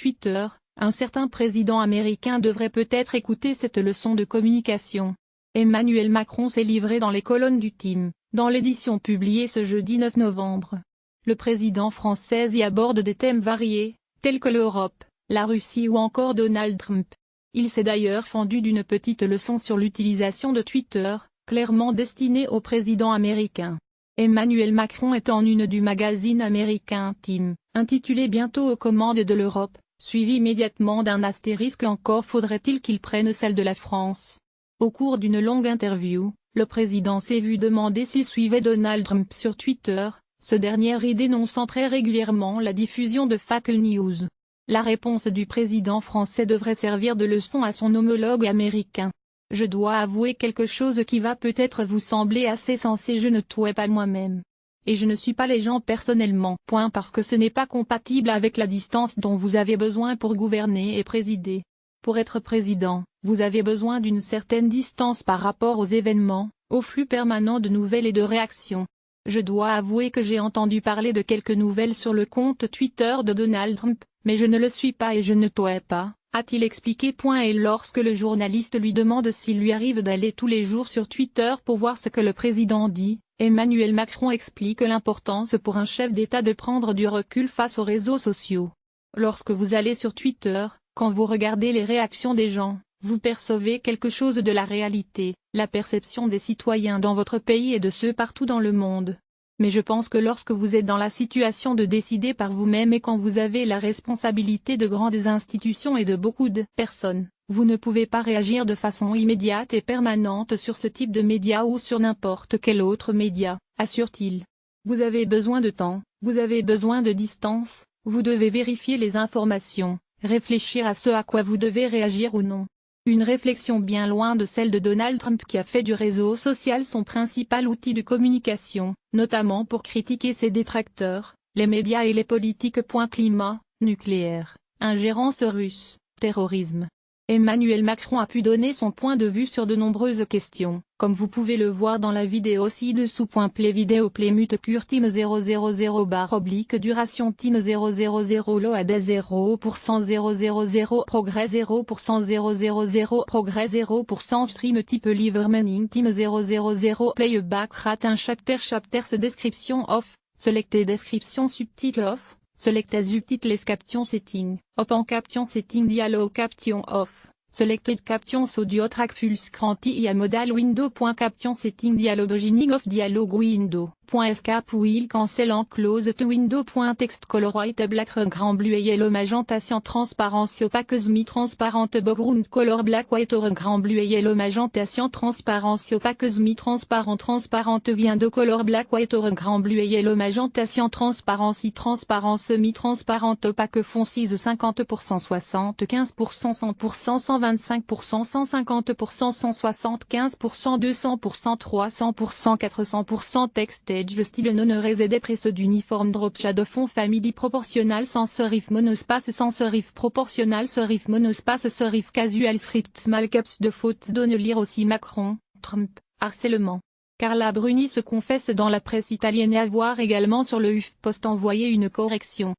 Twitter, un certain président américain devrait peut-être écouter cette leçon de communication. Emmanuel Macron s'est livré dans les colonnes du Time, dans l'édition publiée ce jeudi 9 novembre. Le président français y aborde des thèmes variés, tels que l'Europe, la Russie ou encore Donald Trump. Il s'est d'ailleurs fendu d'une petite leçon sur l'utilisation de Twitter, clairement destinée au président américain. Emmanuel Macron est en une du magazine américain Time, intitulé Bientôt aux commandes de l'Europe, suivi immédiatement d'un astérisque encore faudrait-il qu'il prenne celle de la France. Au cours d'une longue interview, le président s'est vu demander s'il suivait Donald Trump sur Twitter, ce dernier y dénonçant très régulièrement la diffusion de fake news. La réponse du président français devrait servir de leçon à son homologue américain. Je dois avouer quelque chose qui va peut-être vous sembler assez sensé, je ne touais pas moi-même. Et je ne suis pas les gens personnellement. Parce que ce n'est pas compatible avec la distance dont vous avez besoin pour gouverner et présider. Pour être président, vous avez besoin d'une certaine distance par rapport aux événements, au flux permanent de nouvelles et de réactions. Je dois avouer que j'ai entendu parler de quelques nouvelles sur le compte Twitter de Donald Trump, mais je ne le suis pas et je ne touais pas, a-t-il expliqué. Et lorsque le journaliste lui demande s'il lui arrive d'aller tous les jours sur Twitter pour voir ce que le président dit, Emmanuel Macron explique l'importance pour un chef d'État de prendre du recul face aux réseaux sociaux. Lorsque vous allez sur Twitter, quand vous regardez les réactions des gens, vous percevez quelque chose de la réalité, la perception des citoyens dans votre pays et de ceux partout dans le monde. Mais je pense que lorsque vous êtes dans la situation de décider par vous-même et quand vous avez la responsabilité de grandes institutions et de beaucoup de personnes, vous ne pouvez pas réagir de façon immédiate et permanente sur ce type de médias ou sur n'importe quel autre média, assure-t-il. Vous avez besoin de temps, vous avez besoin de distance, vous devez vérifier les informations, réfléchir à ce à quoi vous devez réagir ou non. Une réflexion bien loin de celle de Donald Trump qui a fait du réseau social son principal outil de communication, notamment pour critiquer ses détracteurs, les médias et les politiques. Climat, nucléaire, ingérence russe, terrorisme. Emmanuel Macron a pu donner son point de vue sur de nombreuses questions, comme vous pouvez le voir dans la vidéo ci-dessous. Play vidéo play mute cure Time 000 duration Time 000 load 0% 000 progrès 0% 000 progrès 0% stream type live remaining Time 000 playback rate un chapter description off, selected description subtitle off. Selected subtitles caption setting, open caption setting dialogue caption off, selected captions audio track full screen TIA modal window. Caption setting dialogue beginning of dialogue window. Escape will cancel en close to window. Text color white black grand bleu et yellow magenta cyan transparence opaque semi transparente background color black white grand bleu et yellow magenta cyan transparence opaque semi transparente window color black white grand bleu et yellow magenta cyan transparence transparence semi transparente opaque foncise 50% 75% 100% 125% 150% 175% 200% 300% 400% texte le style non reset d'uniforme drop shadow fond family proportional sans serif monospace sans serif proportional serif monospace serif casual script small caps de faute donne lire aussi Macron, Trump, harcèlement. Carla Bruni se confesse dans la presse italienne et avoir également sur le HuffPost envoyé une correction.